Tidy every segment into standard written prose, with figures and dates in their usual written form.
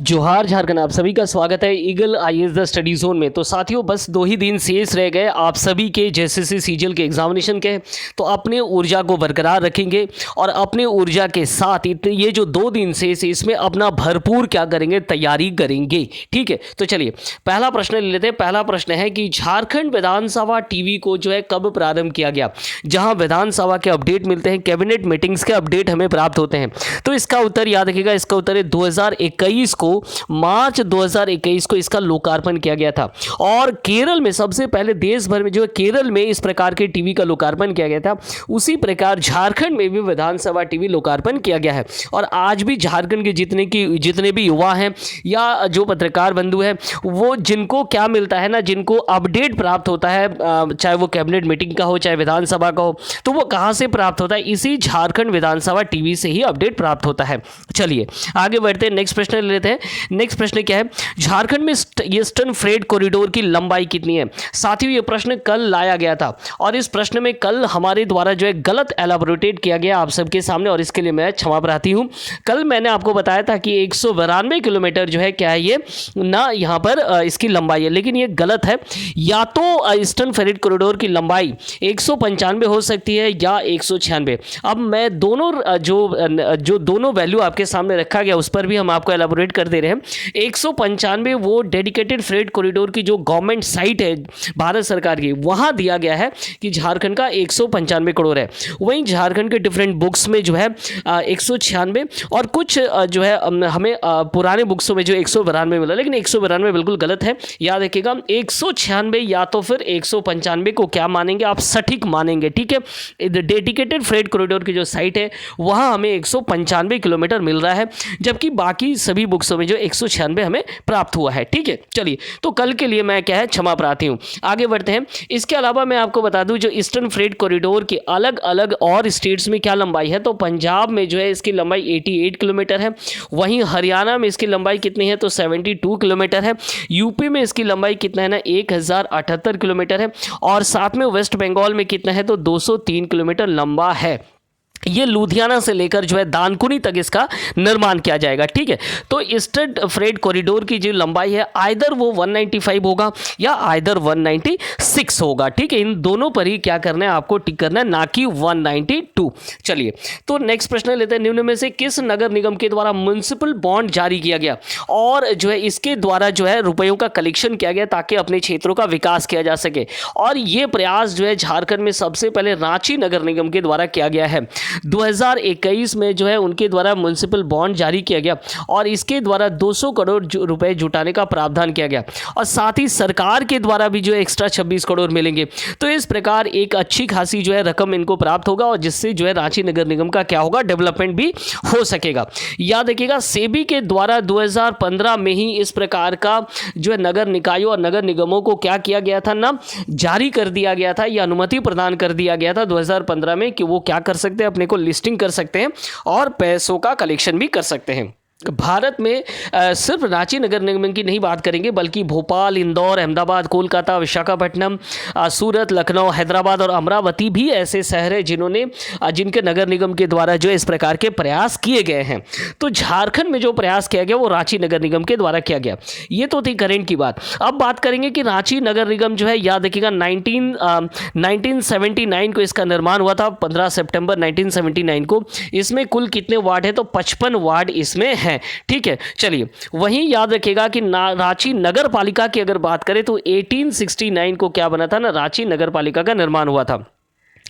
जोहार झारखंड, आप सभी का स्वागत है eagle IAS the study zone में। तो साथियों, बस 2 ही दिन शेष रह गए आप सभी के जेएसएससी सीजीएल के एग्जामिनेशन के। तो अपने ऊर्जा को बरकरार रखेंगे और अपने ऊर्जा के साथ ये जो 2 दिन शेष है इसमें अपना भरपूर क्या करेंगे, तैयारी करेंगे। ठीक है, तो चलिए पहला प्रश्न ले लेते हैं। पहला प्रश्न है कि झारखंड विधानसभा टीवी को जो है कब प्रारंभ किया गया, जहां विधानसभा के अपडेट मिलते हैं, कैबिनेट मीटिंग्स के अपडेट हमें प्राप्त होते हैं। तो इसका उत्तर याद रखिएगा, इसका उत्तर है 2021 को, मार्च 2021 को इसका लोकार्पण किया गया था। और केरल में सबसे पहले देश भर में जो है केरल में इस प्रकार के टीवी का लोकार्पण किया गया था। उसी प्रकार झारखंड में भी विधानसभा टीवी लोकार्पण किया गया है। और आज भी झारखंड के जितने भी युवा हैं या जो पत्रकार बंधु हैं, वो जिनको क्या मिलता है ना, जिनको अपडेट प्राप्त होता है, चाहे वो कैबिनेट मीटिंग का हो चाहे विधानसभा का हो, तो वो कहाँ से प्राप्त होता है? इसी झारखंड विधानसभा टीवी से ही अपडेट प्राप्त होता है। चलिए आगे बढ़ते हैं, नेक्स्ट प्रश्न ले लेते हैं। नेक्स्ट प्रश्न क्या है, झारखंड में ईस्टर्न फ्रेट कॉरिडोर की लंबाई कितनी है? साथियों, ये प्रश्न कल लाया गया था और इस प्रश्न में कल हमारे द्वारा जो है गलत एलाबोरेटेड किया गया आप सबके सामने, और इसके लिए मैं क्षमा प्रार्थी हूं। कल मैंने आपको बताया था कि 192 किलोमीटर जो है क्या है, ये ना यहाँ पर इसकी लंबाई है, लेकिन ये गलत है। या तो ईस्टर्न फ्रेट कॉरिडोर की लंबाई 195 हो सकती है या 196। अब मैं दोनों जो दोनों वैल्यू आपके सामने रखा गया उस पर भी हम आपको एलाबोरेट कर दे रहे हैं। 195 वो डेडिकेटेड फ्रेट कॉरिडोर की जो गवर्नमेंट साइट है भारत सरकार की, वहां दिया गया है कि झारखंड का 195 करोड़ है। वहीं झारखंड के डिफरेंट बुक्स में जो है 196 और कुछ जो है हमें पुराने बुक्सों में जो 192 मिला, लेकिन 192 बिल्कुल गलत है। याद रखिएगा, 196 या तो फिर 195 को क्या मानेंगे आप, सटीक मानेंगे। ठीक है, डेडिकेटेड फ्रेट कॉरिडोर की जो साइट है वहां हमें 195 किलोमीटर मिल रहा है, जबकि बाकी सभी बुक्सों में जो 196 हमें प्राप्त हुआ है। ठीक है, चलिए तो कल के लिए मैं क्या है क्षमा प्रार्थी हूं। आगे बढ़ते हैं। इसके अलावा मैं आपको बता दूं, जो ईस्टर्न फ्रेट कॉरिडोर की अलग अलग और स्टेट्स में क्या लंबाई है, तो पंजाब में जो है इसकी लंबाई 88 किलोमीटर है। वहीं हरियाणा में इसकी लंबाई कितनी है, तो 72 किलोमीटर है। यूपी में इसकी लंबाई कितना है ना, 1078 किलोमीटर है। और साथ में वेस्ट बंगाल में कितना है, तो 203 किलोमीटर लंबा है। ये लुधियाना से लेकर जो है दानकुनी तक इसका निर्माण किया जाएगा। ठीक है, तो ईस्टर्न फ्रेट कॉरिडोर की जो लंबाई है आइदर वो 195 होगा या आइदर 196 होगा। ठीक है, इन दोनों पर ही क्या करना है आपको, टिक करना है, ना कि 192। चलिए तो नेक्स्ट प्रश्न लेते हैं। निम्न में से किस नगर निगम के द्वारा म्युनिसिपल बॉन्ड जारी किया गया और जो है इसके द्वारा जो है रुपयों का कलेक्शन किया गया ताकि अपने क्षेत्रों का विकास किया जा सके? और ये प्रयास जो है झारखंड में सबसे पहले रांची नगर निगम के द्वारा किया गया है। 2021 में जो है उनके द्वारा म्युनिसिपल बॉन्ड जारी किया गया और इसके द्वारा 200 करोड़ रुपए जुटाने का प्रावधान किया गया, और साथ ही सरकार के द्वारा भी जो है एक्स्ट्रा 26 करोड़ मिलेंगे। तो इस प्रकार एक अच्छी खासी जो है रकम इनको प्राप्त होगा और जिससे जो है रांची नगर निगम का क्या होगा, डेवलपमेंट भी हो सकेगा। याद रखिएगा, सेबी के द्वारा 2015 में ही इस प्रकार का जो है नगर निकायों और नगर निगमों को क्या किया गया था ना, जारी कर दिया गया था, यह अनुमति प्रदान कर दिया गया था 2015 में कि वो क्या कर सकते हैं, अपने को लिस्टिंग कर सकते हैं और पैसों का कलेक्शन भी कर सकते हैं। भारत में सिर्फ रांची नगर निगम की नहीं बात करेंगे, बल्कि भोपाल, इंदौर, अहमदाबाद, कोलकाता, विशाखापट्टनम, सूरत, लखनऊ, हैदराबाद और अमरावती भी ऐसे शहर हैं जिनके नगर निगम के द्वारा जो इस प्रकार के प्रयास किए गए हैं। तो झारखंड में जो प्रयास किया गया वो रांची नगर निगम के द्वारा किया गया। ये तो थी करेंट की बात। अब बात करेंगे कि रांची नगर निगम जो है, याद रखिएगा 1979 को इसका निर्माण हुआ था, 15 सितंबर 1979 को। इसमें कुल कितने वार्ड है, तो 55 वार्ड इसमें है। ठीक है, चलिए वहीं याद रखिएगा कि रांची नगर पालिका की अगर बात करें तो 1869 को क्या बना था ना, रांची नगर पालिका का निर्माण हुआ था।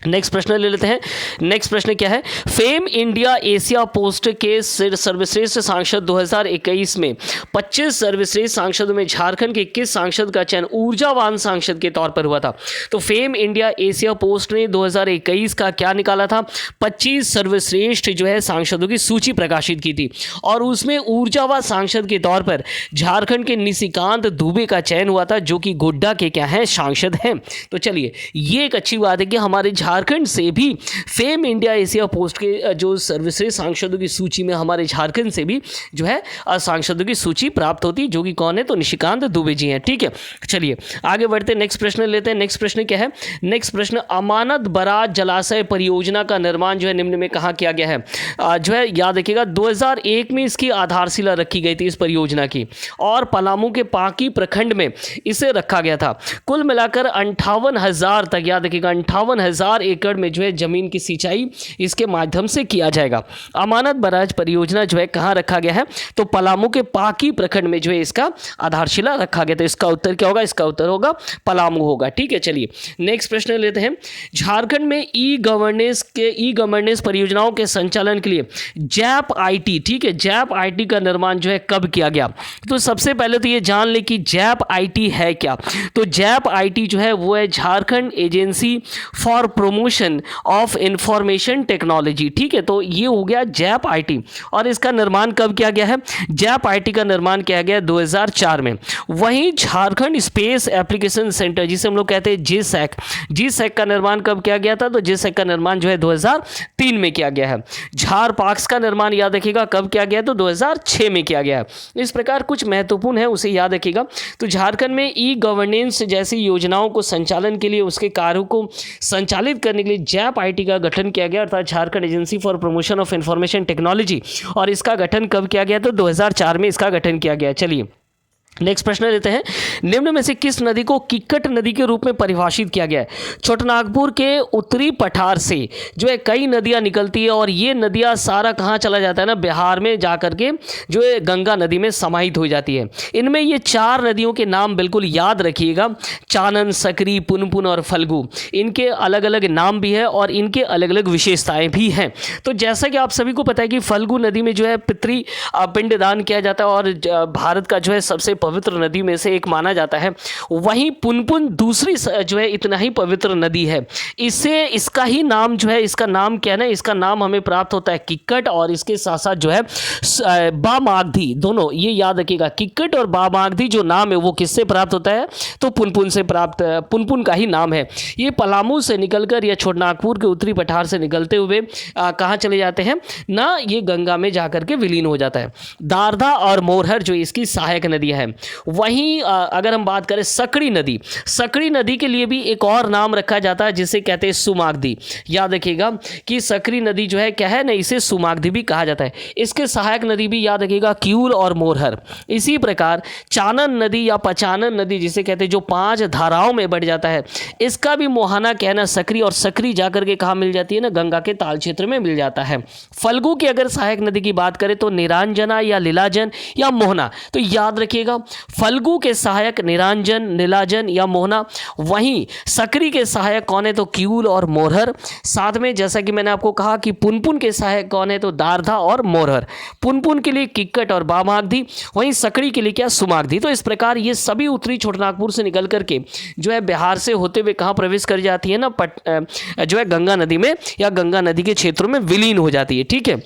नेक्स्ट प्रश्न ले लेते हैं। नेक्स्ट प्रश्न क्या है, फेम इंडिया एशिया पोस्ट के सर्वश्रेष्ठ सांसद 2021 में 25 सर्वश्रेष्ठ सांसदों में झारखंड के किस सांसद का चयन ऊर्जावान सांसद के तौर पर हुआ था? तो फेम इंडिया एशिया पोस्ट ने 2021 का क्या निकाला था, 25 सर्वश्रेष्ठ जो है सांसदों की सूची प्रकाशित की थी और उसमें ऊर्जावान सांसद के तौर पर झारखंड के निशिकांत दुबे का चयन हुआ था, जो कि गोड्डा के क्या है, सांसद हैं। तो चलिए ये एक अच्छी बात है कि हमारे झारखंड से भी फेम इंडिया एशिया पोस्ट के जो सर्वश्रेष्ठ सांसदों की सूची में हमारे झारखंड से भी जो है सांसदों की सूची प्राप्त होती है, जो कि कौन है, तो निशिकांत दुबे जी हैं। ठीक है, चलिए आगे बढ़ते हैं, नेक्स्ट प्रश्न लेते हैं। नेक्स्ट प्रश्न क्या है? नेक्स्ट प्रश्न, अमानत बराज जलाशय परियोजना का निर्माण जो है निम्न में कहाँ किया गया है? जो है याद रखिएगा 2001 में इसकी आधारशिला रखी गई थी इस परियोजना की, और पलामू के पांकी प्रखंड में इसे रखा गया था। कुल मिलाकर 58,000 तक, याद रखिएगा 58,000 एकड़ में जो है जमीन की सिंचाई इसके माध्यम से किया जाएगा। अमानत बराज परियोजना जो है कहाँ रखा गया है? तो पलामू के पांकी प्रखंड में जो है इसका आधारशिला रखा गया था। इसका उत्तर क्या होगा? इसका उत्तर होगा पलामू होगा। ठीक है, चलिए नेक्स्ट प्रश्न लेते हैं। झारखंड में ई गवर्नेंस परियोजनाओं के संचालन के लिए जैप आईटी, ठीक है, जैप आईटी का निर्माण जो है कब किया गया? तो सबसे पहले तो ये जान ले कि जैप आईटी है क्या। तो जैप आईटी जो है वो है Jharkhand agency for promotion of information technology. ठीक है, तो ये हो गया जैप आईटी, और इसका निर्माण कब किया गया है? जैप आईटी का निर्माण किया गया 2004 में। वहीं झारखंड स्पेस एप्लीकेशन सेंटर, जिसे हम लोग कहते हैं जीसैक का निर्माण कब किया गया था? तो जीसैक का निर्माण जो है 2003 में किया गया है। झार पार्क्स का निर्माण याद रखिएगा कब किया गया? तो 2006 में किया गया है। इस प्रकार कुछ महत्वपूर्ण है उसे याद रखिएगा। तो झारखंड में ई गवर्नेंस जैसी योजनाओं को संचालन के लिए, उसके कार्यों को संचालित करने के लिए जैप आईटी का गठन किया गया, अर्थात Jharkhand agency for promotion of information technology, और इसका गठन कब किया गया? तो 2004 में इसका गठन किया गया। चलिए नेक्स्ट प्रश्न लेते हैं। निम्न में से किस नदी को किक्कट नदी के रूप में परिभाषित किया गया है? छोटानागपुर के उत्तरी पठार से जो है कई नदियां निकलती है, और ये नदियां सारा कहाँ चला जाता है ना, बिहार में जाकर के जो है गंगा नदी में समाहित हो जाती है। इनमें ये 4 नदियों के नाम बिल्कुल याद रखिएगा, चानन, सकरी, पुनपुन और फल्गु। इनके अलग अलग नाम भी है और इनके अलग अलग विशेषताएं भी हैं। तो जैसा कि आप सभी को पता है कि फल्गु नदी में जो है पिंडदान किया जाता है, और भारत का जो है सबसे पवित्र नदी में से एक माना जाता है। वहीं पुनपुन दूसरी जो है इतना ही पवित्र नदी है। इसका ही नाम जो है, इसका नाम क्या है ना, इसका नाम हमें प्राप्त होता है किक्कट, और इसके साथ साथ जो है बामागधी, दोनों ये याद रखिएगा, किक्कट और बामागधी जो नाम है वो किससे प्राप्त होता है? तो पुनपुन से प्राप्त, पुनपुन का ही नाम है। ये पलामू से निकलकर या छोटानागपुर के उत्तरी पठार से निकलते हुए कहाँ चले जाते हैं ना, ये गंगा में जाकर के विलीन हो जाता है। दारधा और मोरहर जो इसकी सहायक नदी है। वहीं अगर हम बात करें सकड़ी नदी के लिए भी एक और नाम रखा जाता है जिसे कहते हैं सुमागधी। याद रखिएगा कि सकड़ी नदी जो है क्या है ना, इसे सुमागधी भी कहा जाता है। इसके सहायक नदी भी याद रखिएगा किऊल और मोरहर। इसी प्रकार चानन नदी या पचानन नदी जिसे कहते हैं, जो 5 धाराओं में बढ़ जाता है, इसका भी मोहाना कहना सकरी, और सकरी जाकर के कहाँ मिल जाती है ना, गंगा के ताल क्षेत्र में मिल जाता है। फल्गु की अगर सहायक नदी की बात करें तो निरांजना या लीलाजन या मोहना। तो याद रखिएगा फल्गु के सहायक निरांजन, नीलाजन या मोहना। वहीं सकरी के सहायक कौन है? तो किऊल और मोरहर। साथ में जैसा कि मैंने आपको कहा कि पुनपुन के सहायक कौन है? तो दारधा और मोरहर। पुनपुन के लिए किक्कट और बामागधी, वहीं सकरी के लिए क्या? सुमागधी। तो इस प्रकार ये सभी उत्तरी छोटानागपुर से निकल करके जो है बिहार से होते हुए कहाँ प्रवेश कर जाती है ना, जो है गंगा नदी में या गंगा नदी के क्षेत्रों में विलीन हो जाती है। ठीक है,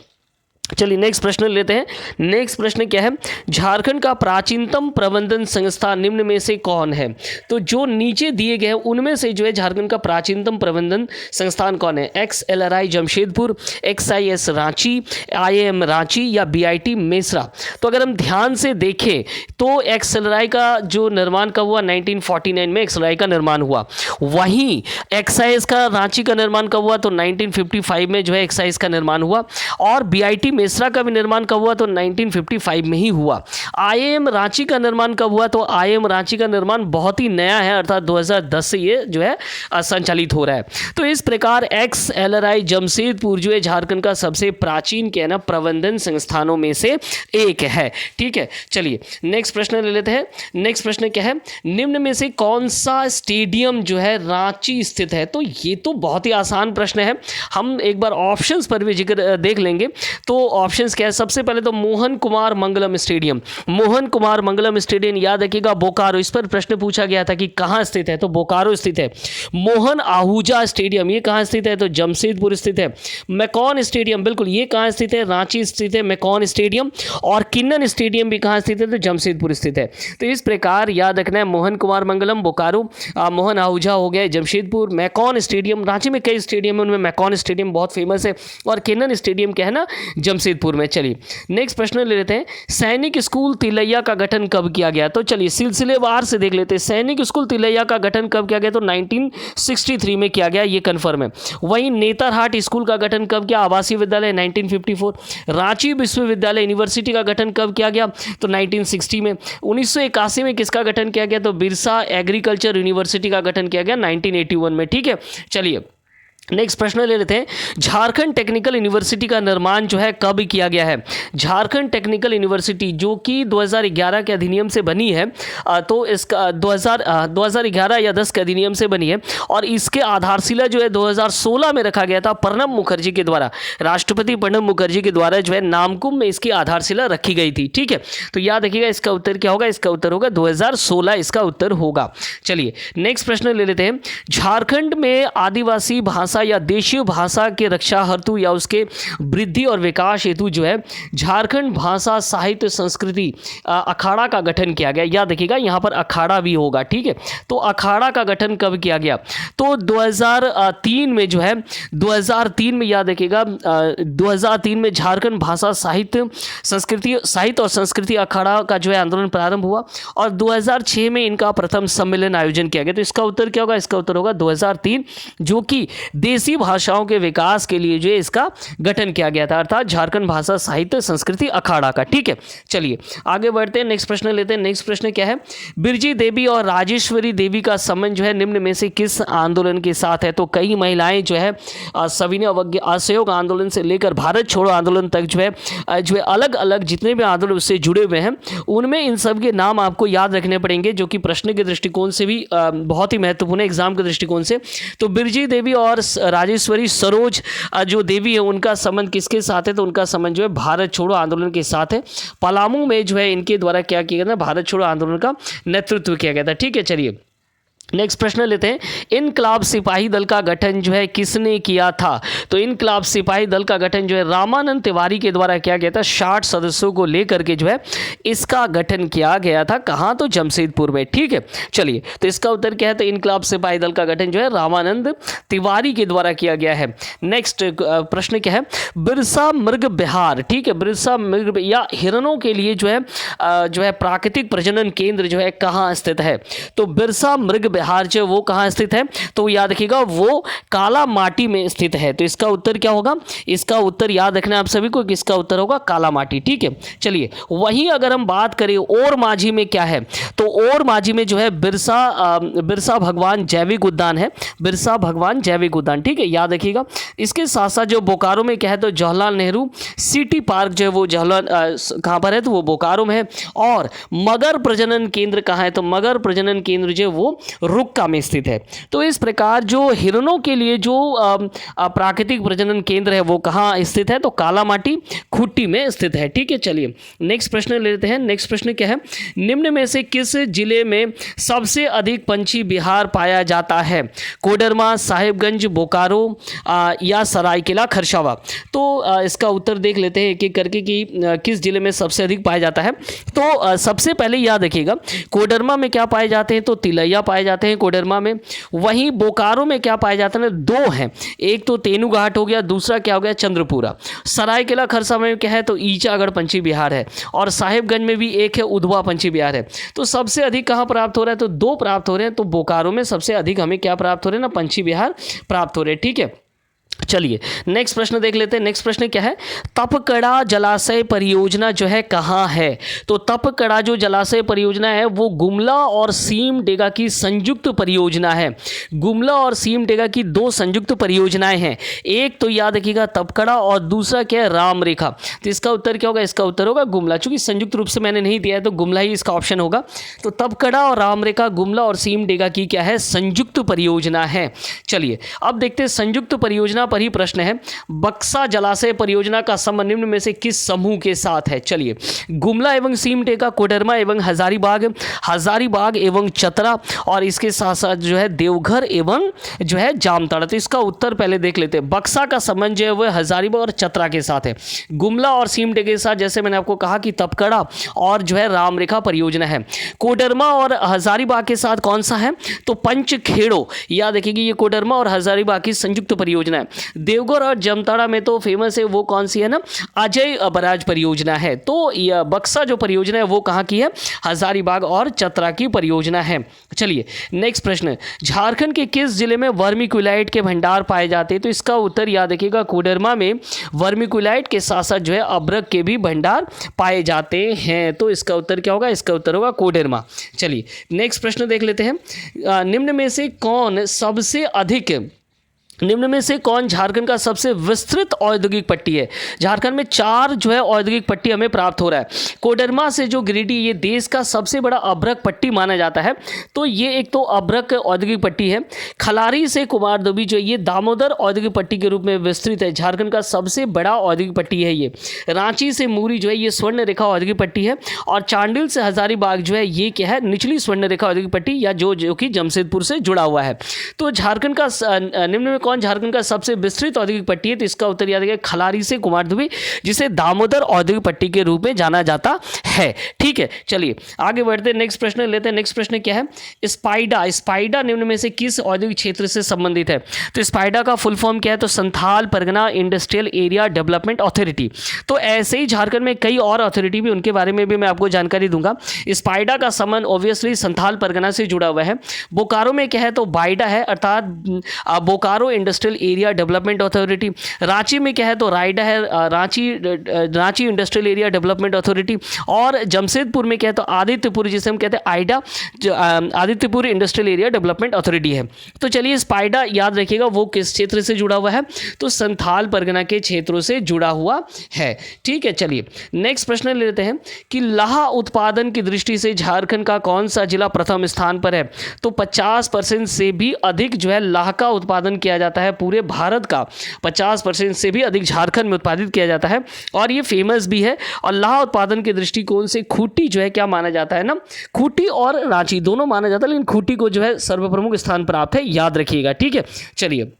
चलिए नेक्स्ट प्रश्न लेते हैं। नेक्स्ट प्रश्न क्या है? झारखंड का प्राचीनतम प्रबंधन संस्था निम्न में से कौन है? तो जो नीचे दिए गए हैं उनमें से जो है झारखंड का प्राचीनतम प्रबंधन संस्थान कौन है? XLRI Jamshedpur, XIS Ranchi, IIM Ranchi या BIT मेसरा। तो अगर हम ध्यान से देखें तो XLRI का जो निर्माण कब हुआ? 1949 में XLRI का निर्माण हुआ। वहीं XIS का रांची का निर्माण कब हुआ? तो 1955 में जो है XIS का निर्माण हुआ। और BIT मेसरा का भी निर्माण कब हुआ? तो 1955 में ही हुआ। IIM रांची का निर्माण कब हुआ? तो IIM रांची का निर्माण बहुत ही नया है, अर्थात 2010 से ये जो है संचालित हो रहा है। तो इस प्रकार XLRI जमशेदपुर जो है झारखंड का सबसे प्राचीन क्या है ना, प्रबंधन संस्थानों में से एक है। ठीक है, चलिए नेक्स्ट प्रश्न ले लेते हैं। नेक्स्ट प्रश्न क्या है? निम्न में से कौन सा स्टेडियम जो है रांची स्थित है? तो ये तो बहुत ही आसान प्रश्न है, हम एक बार ऑप्शंस पर भी जिक्र देख लेंगे। तो ऑप्शंस क्या है, सबसे पहले तो मोहन कुमार मंगलम स्टेडियम, मोहन कुमार मंगलम स्टेडियम याद रखिएगा बोकारो, इस पर प्रश्न पूछा गया था कि कहाँ स्थित है, तो बोकारो स्थित है। मोहन आहूजा स्टेडियम ये कहाँ स्थित है, तो जमशेदपुर स्थित है। मैकॉन स्टेडियम बिल्कुल ये कहाँ स्थित है, रांची स्थित है मैकॉन स्टेडियम। और किन्नन स्टेडियम भी कहाँ स्थित है, तो जमशेदपुर स्थित है। तो इस प्रकार याद रखना है, मोहन कुमार मंगलम बोकारो, मोहन आहूजा हो गया जमशेदपुर, मैकॉन स्टेडियम, रांची में कई स्टेडियम है उनमें मैकॉन स्टेडियम बहुत फेमस है, और किन्नन स्टेडियम क्या है ना, जमशेदपुर में। चलिए नेक्स्ट प्रश्न ले लेते हैं, सैनिक स्कूल तिलैया का गठन कब किया गया, तो चलिए सिलसिलेवार से देख लेते हैं। सैनिक स्कूल तिलैया का गठन कब किया गया, तो 1963 में किया गया, ये कन्फर्म है। वहीं नेतरहाट स्कूल का गठन कब किया, आवासीय विद्यालय 1954। रांची विश्वविद्यालय यूनिवर्सिटी का गठन कब किया गया, तो 1960 में। 1981 में किसका गठन किया गया, तो बिरसा एग्रीकल्चर यूनिवर्सिटी का गठन किया गया 1981 में। ठीक है, चलिए नेक्स्ट प्रश्न ले लेते हैं, झारखंड टेक्निकल यूनिवर्सिटी का निर्माण जो है कब किया गया है। झारखंड टेक्निकल यूनिवर्सिटी जो कि 2011 के अधिनियम से बनी है, तो इसका 2011 या 10 के अधिनियम से बनी है, और इसके आधारशिला जो है 2016 में रखा गया था प्रणब मुखर्जी के द्वारा, राष्ट्रपति प्रणब मुखर्जी के द्वारा जो है नामकुम में इसकी आधारशिला रखी गई थी। ठीक है, तो याद रखिएगा इसका उत्तर क्या होगा, इसका उत्तर होगा 2016 इसका उत्तर होगा। चलिए नेक्स्ट प्रश्न ले लेते हैं, झारखंड में आदिवासी भाषा या देशीय भाषा के रक्षा हेतु या उसके वृद्धि और विकास हेतु जो है झारखंड भाषा साहित्य संस्कृति अखाड़ा का गठन किया गया। याद रखिएगा यहाँ पर अखाड़ा भी होगा। ठीक है, तो अखाड़ा का गठन कब किया गया, तो 2003 में जो है 2003 में याद रखिएगा 2003 में झारखंड भाषा साहित्य और संस्कृति अखाड़ा का जो है आंदोलन प्रारंभ हुआ, और 2006 में इनका प्रथम सम्मेलन आयोजन किया गया। तो इसका उत्तर क्या होगा, इसका उत्तर होगा 2003, जो कि देसी भाषाओं के विकास के लिए जो है इसका गठन किया गया था, अर्थात झारखंड भाषा साहित्य संस्कृति अखाड़ा का। ठीक है, चलिए आगे बढ़ते हैं, नेक्स्ट प्रश्न लेते हैं। नेक्स्ट प्रश्न क्या है, बिरजी देवी और राजेश्वरी देवी का संबंध जो है निम्न में से किस आंदोलन के साथ है, तो कई महिलाएं जो है सविनय अवज्ञा असहयोग आंदोलन से लेकर भारत छोड़ो आंदोलन तक जो है अलग अलग जितने भी आंदोलन उससे जुड़े हुए हैं, उनमें इन सब के नाम आपको याद रखने पड़ेंगे, जो कि प्रश्न के दृष्टिकोण से भी बहुत ही महत्वपूर्ण है एग्जाम के दृष्टिकोण से। तो बिरजी देवी और राजेश्वरी सरोज जो देवी है उनका संबंध किसके साथ है, तो उनका संबंध जो है भारत छोड़ो आंदोलन के साथ है। पलामू में जो है इनके द्वारा क्या किया गया था, भारत छोड़ो आंदोलन का नेतृत्व किया गया था। ठीक है, चलिए नेक्स्ट प्रश्न लेते हैं, इनकलाब सिपाही दल का गठन जो है किसने किया था, तो इनकलाब सिपाही दल का गठन जो है रामानंद तिवारी के द्वारा किया गया था। 60 सदस्यों को लेकर के जो है इसका गठन किया गया था, कहाँ, तो जमशेदपुर में। ठीक है, चलिए तो इसका उत्तर क्या है, तो इनकलाब सिपाही दल का गठन जो है रामानंद तिवारी के द्वारा किया गया है। नेक्स्ट प्रश्न क्या है, बिरसा मृग विहार, ठीक है, बिरसा मृग या हिरणों के लिए जो है प्राकृतिक प्रजनन केंद्र जो है कहाँ स्थित है, तो बिरसा मृग विहार जो वो कहाँ स्थित है, तो याद रखिएगा वो काला माटी में स्थित है। तो इसका उत्तर क्या होगा, इसका उत्तर याद रखना है आप सभी को, किसका उत्तर होगा, काला माटी। ठीक है, चलिए वहीं अगर हम बात करें और माझी में क्या है, तो और माझी में जो है बिरसा भगवान जैविक उद्यान है, बिरसा भगवान जैविक उद्यान। ठीक है, याद रखिएगा। इसके साथ साथ जो बोकारो में क्या है, तो जवाहरलाल नेहरू सिटी पार्क जो है वो कहाँ पर है, तो वो बोकारो में है। और मगर प्रजनन केंद्र कहाँ है, तो मगर प्रजनन केंद्र जो वो रुक्का में स्थित है। तो इस प्रकार जो हिरणों के लिए जो प्राकृतिक प्रजनन केंद्र है वो कहाँ स्थित है, तो कालामाटी खुट्टी में स्थित है। ठीक है, चलिए नेक्स्ट प्रश्न लेते हैं। नेक्स्ट प्रश्न क्या है, निम्न में से किस जिले में सबसे अधिक पंछी विहार पाया जाता है, कोडरमा, साहिबगंज, बोकारो या सरायकेला खरसावा। तो इसका उत्तर देख लेते हैं एक एक करके कि किस जिले में सबसे अधिक पाया जाता है। तो सबसे पहले याद रखिएगा कोडरमा में क्या पाए जाते हैं, तो तिलैया पाए जाते हैं कोडरमा में। वहीं बोकारो में क्या पाए जाते हैं, दो हैं, एक तो तेनुघाट हो गया, दूसरा क्या हो गया, चंद्रपुरा। सरायकेला खरसावा में क्या है, तो ईचागढ़ पंछी विहार है। और साहिबगंज में भी एक है, उधवा पंछी विहार है। तो सबसे अधिक कहाँ प्राप्त हो रहा है, तो दो प्राप्त हो रहे हैं। तो बोकारो में सबसे अधिक हमें क्या प्राप्त हो रहे हैं ना, पंछी विहार प्राप्त हो रहे हैं। ठीक है, चलिए नेक्स्ट प्रश्न देख लेते हैं। नेक्स्ट प्रश्न क्या है, तपकड़ा जलाशय परियोजना जो है कहाँ है, तो तपकड़ा जो जलाशय परियोजना है वो गुमला और सीमडेगा की संयुक्त परियोजना है। गुमला और सीमडेगा की दो संयुक्त परियोजनाएं हैं, एक तो याद रखिएगा तपकड़ा और दूसरा क्या है, राम रेखा। तो इसका उत्तर क्या होगा, इसका उत्तर होगा गुमला। चूंकि संयुक्त रूप से मैंने नहीं दिया है तो गुमला ही इसका ऑप्शन होगा। तो तपकड़ा और राम रेखा गुमला और सीमडेगा की क्या है, संयुक्त परियोजना है। चलिए अब देखते हैं संयुक्त परियोजना परियोजना पर ही प्रश्न है। बक्सा जलाशय परियोजना का संबंध निम्न में से किस समूह के साथ है? चलिए, गुमला एवं सीमटेका, कोडरमा एवं हजारीबाग एवं चतरा, और इसके साथ साथ जो है देवघर एवं जो है जामताड़ा। तो इसका उत्तर पहले देख लेते हैं। बक्सा का संबंध जो है वह हजारीबाग और चतरा के साथ है। गुमला और सीमटेका के साथ जैसे मैंने आपको कहा कि तपकड़ा और जो है रामरेखा परियोजना है। कोडरमा और हजारीबाग के साथ कौन सा है? तो पंचखेड़ो, याद रखिएगा, ये कोडरमा और हजारीबाग की संयुक्त परियोजना है। देवघर और जामताड़ा में तो फेमस है वो कौन सी है ना, अजय बराज परियोजना है। तो यह बक्सा जो परियोजना है वो कहाँ की है? हजारीबाग और चतरा की परियोजना है। चलिए नेक्स्ट प्रश्न, झारखंड के किस जिले में वर्मिक्यूलाइट के भंडार पाए जाते हैं? तो इसका उत्तर याद रखिएगा, कोडरमा में वर्मिक्यूलाइट के साथ साथ जो है अब्रक के भी भंडार पाए जाते हैं। तो इसका उत्तर क्या होगा? इसका उत्तर होगा कोडरमा। चलिए नेक्स्ट प्रश्न देख लेते हैं। निम्न में से कौन झारखंड का सबसे विस्तृत औद्योगिक पट्टी है? झारखंड में 4 जो है औद्योगिक पट्टी हमें प्राप्त हो रहा है। कोडरमा से जो गिरिडीह, ये देश का सबसे बड़ा अभ्रक पट्टी माना जाता है। तो ये एक तो अभ्रक औद्योगिक पट्टी है। खलारी से कुमारदुबी जो ये दामोदर औद्योगिक पट्टी के रूप में विस्तृत है। झारखंड का सबसे बड़ा औद्योगिक पट्टी है ये। रांची से मूरी जो है ये स्वर्ण रेखा औद्योगिक पट्टी है। और चांडिल से हजारीबाग जो है ये क्या है? निचली स्वर्ण रेखा औद्योगिक पट्टी, या जो कि जमशेदपुर से जुड़ा हुआ है। तो झारखंड का निम्न में कौन झारखंड का सबसे विस्तृत औद्योगिक पट्टी है? तो इसका उत्तर याद रखिएगा, खलारी से कुमारदुबी, जिसे दामोदर औद्योगिक पट्टी के रूप में जाना जाता है। ठीक है, चलिए आगे बढ़ते हैं, नेक्स्ट प्रश्न लेते हैं। नेक्स्ट प्रश्न क्या है? स्पाइडा निम्न में से किस औद्योगिक क्षेत्र से संबंधित है? तो स्पाइडा का फुल फॉर्म क्या है? तो Santhal Pargana industrial area development authority. तो ऐसे ही झारखंड में कई और अथॉरिटी भी, उनके बारे में भी मैं आपको जानकारी दूंगा। स्पाइडा का संबंध ऑब्वियसली संथाल परगना से जुड़ा हुआ है। बोकारो में क्या है? तो बाइडा है, अर्थात Bokaro industrial area development authority. Ranchi में क्या है? तो राइडा है, Ranchi industrial area development authority. और जमशेदपुर में क्या है? तो आदित्यपुर, जिसे हम कहते हैं Aida, Adityapur industrial area development authority है। तो चलिए स्पाइडा याद रखिएगा वो किस क्षेत्र से जुड़ा हुआ है? तो संथाल परगना के क्षेत्रों से जुड़ा हुआ है। ठीक है, चलिए नेक्स्ट प्रश्न ले लेते हैं कि लाह उत्पादन की दृष्टि से झारखंड का कौन सा जिला प्रथम स्थान पर है? तो 50% से भी अधिक जो है लाह का उत्पादन किया जाता है। पूरे भारत का 50% से भी अधिक झारखंड में उत्पादित किया जाता है, और ये फेमस भी है। और लाह उत्पादन के दृष्टिकोण से खूंटी जो है क्या माना जाता है ना, खूंटी और रांची दोनों माना जाता है, लेकिन खूंटी को जो है सर्वप्रमुख स्थान प्राप्त है, याद रखिएगा। ठीक है, चलिए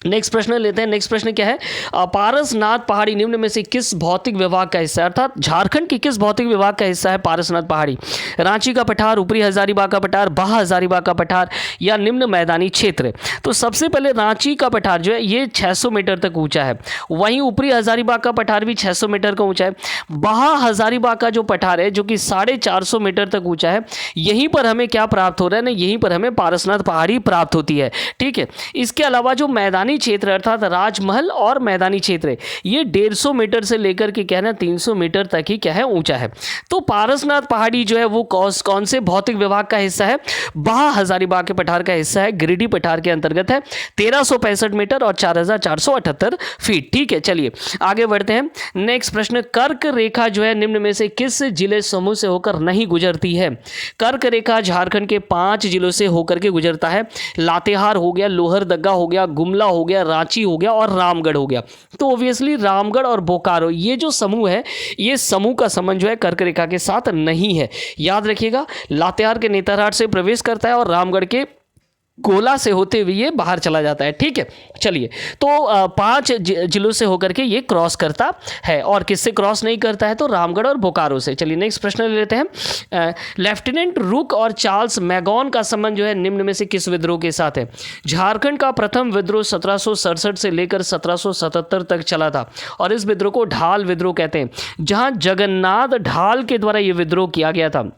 नेक्स्ट प्रश्न लेते हैं। नेक्स्ट प्रश्न क्या है? पारसनाथ पहाड़ी निम्न में से किस भौतिक विभाग का हिस्सा है? अर्थात झारखंड के किस भौतिक विभाग का हिस्सा है पारसनाथ पहाड़ी? रांची का पठार, ऊपरी हजारीबाग का पठार, बाह हजारीबाग का पठार, या निम्न मैदानी क्षेत्र? तो सबसे पहले रांची का पठार जो है ये 600 मीटर तक ऊंचा है। वहीं ऊपरी हजारीबाग का पठार भी 600 मीटर का ऊंचा है। बाह हजारीबाग का जो पठार है जो कि 450 मीटर तक ऊंचा है, यहीं पर हमें क्या प्राप्त हो रहा है ना, यहीं पर हमें पारसनाथ पहाड़ी प्राप्त होती है। ठीक है, इसके अलावा जो मैदानी क्षेत्र अर्थात राजमहल और मैदानी क्षेत्र, ये 150 मीटर से लेकर के क्या है ना 300 मीटर तक ही क्या है ऊंचा है। तो पारसनाथ पहाड़ी जो है वो कौन से भौतिक विभाग का हिस्सा है? बाह हजारीबाग के पठार का हिस्सा है, गिरिडीह पठार के अंतर्गत है। 1365 मीटर और 4478 फीट। ठीक है, चलिए आगे बढ़ते हैं। नेक्स्ट प्रश्न, कर्क रेखा जो है निम्न में से किस जिले समूह से होकर नहीं गुजरती है? कर्क रेखा झारखंड के 5 जिलों से होकर के गुजरता है। लातेहार हो गया, लोहरदगा हो गया, गुमला हो गया, रांची हो गया और रामगढ़ हो गया। तो ऑब्वियसली रामगढ़ और बोकारो ये जो समूह है, ये समूह का संबंध जो है कर्क रेखा के साथ नहीं है, याद रखिएगा। लातेहार के नेतरहाट से प्रवेश करता है और रामगढ़ के गोला से होते हुए ये बाहर चला जाता है। ठीक है, चलिए तो 5 जिलों से होकर के ये क्रॉस करता है, और किससे क्रॉस नहीं करता है? तो रामगढ़ और बोकारो से। चलिए नेक्स्ट प्रश्न ले लेते हैं। लेफ्टिनेंट रुक और चार्ल्स मैगॉन का संबंध जो है निम्न में से किस विद्रोह के साथ है? झारखंड का प्रथम विद्रोह 1767 से लेकर 1777 तक चला था, और इस विद्रोह को ढाल विद्रोह कहते हैं, जहां जगन्नाथ ढाल के द्वारा यह विद्रोह किया गया था।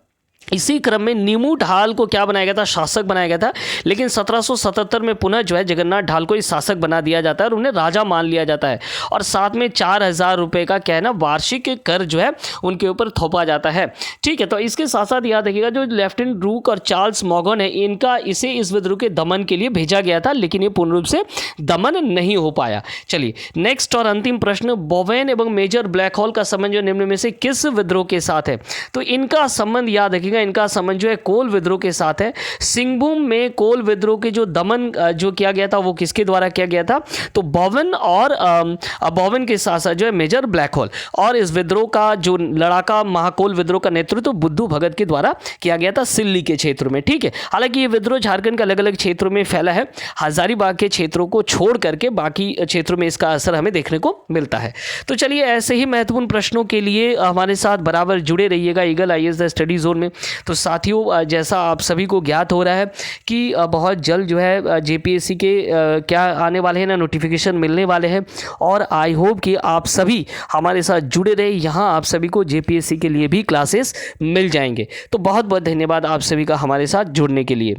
इसी क्रम में नीमू ढाल को क्या बनाया गया था? शासक बनाया गया था। लेकिन 1777 में पुनः जो है जगन्नाथ ढाल को इस शासक बना दिया जाता है और उन्हें राजा मान लिया जाता है, और साथ में 4000 रुपये का क्या है ना वार्षिक कर जो है उनके ऊपर थोपा जाता है। ठीक है, तो इसके साथ साथ याद रखिएगा जो लेफ्टिनेंट रूक और चार्ल्स मैगॉन है, इनका इसे इस विद्रोह के दमन के लिए भेजा गया था, लेकिन ये पूर्ण रूप से दमन नहीं हो पाया। चलिए नेक्स्ट और अंतिम प्रश्न, बोवेन एवं मेजर ब्लैक होल का संबंध जो निम्न में से किस विद्रोह के साथ है? तो इनका संबंध याद रखिएगा रखिएगा, इनका संबंध जो है कोल विद्रोह के साथ है। सिंहभूम में कोल विद्रोह के जो दमन जो किया गया था वो किसके द्वारा किया गया था, तो बॉवन और बॉवन के साथ साथ जो है मेजर ब्लैक होल, और इस विद्रोह का जो लड़ाका महाकोल विद्रोह का नेतृत्व बुद्धू भगत के द्वारा किया गया था सिल्ली के क्षेत्र में। ठीक है, हालांकि ये विद्रोह झारखंड के अलग अलग क्षेत्रों में फैला है, हजारीबाग के क्षेत्रों को छोड़ करके बाकी क्षेत्रों में इसका असर हमें देखने को मिलता है। तो चलिए ऐसे ही महत्वपूर्ण प्रश्नों के लिए हमारे साथ बराबर जुड़े रहिएगा eagle IAS the study zone में। तो साथियों, जैसा आप सभी को ज्ञात हो रहा है कि बहुत जल्द जो है जेपीएससी के क्या आने वाले हैं ना, नोटिफिकेशन मिलने वाले हैं, और आई होप कि आप सभी हमारे साथ जुड़े रहे। यहाँ आप सभी को जेपीएससी के लिए भी क्लासेस मिल जाएंगे। तो बहुत बहुत धन्यवाद आप सभी का हमारे साथ जुड़ने के लिए।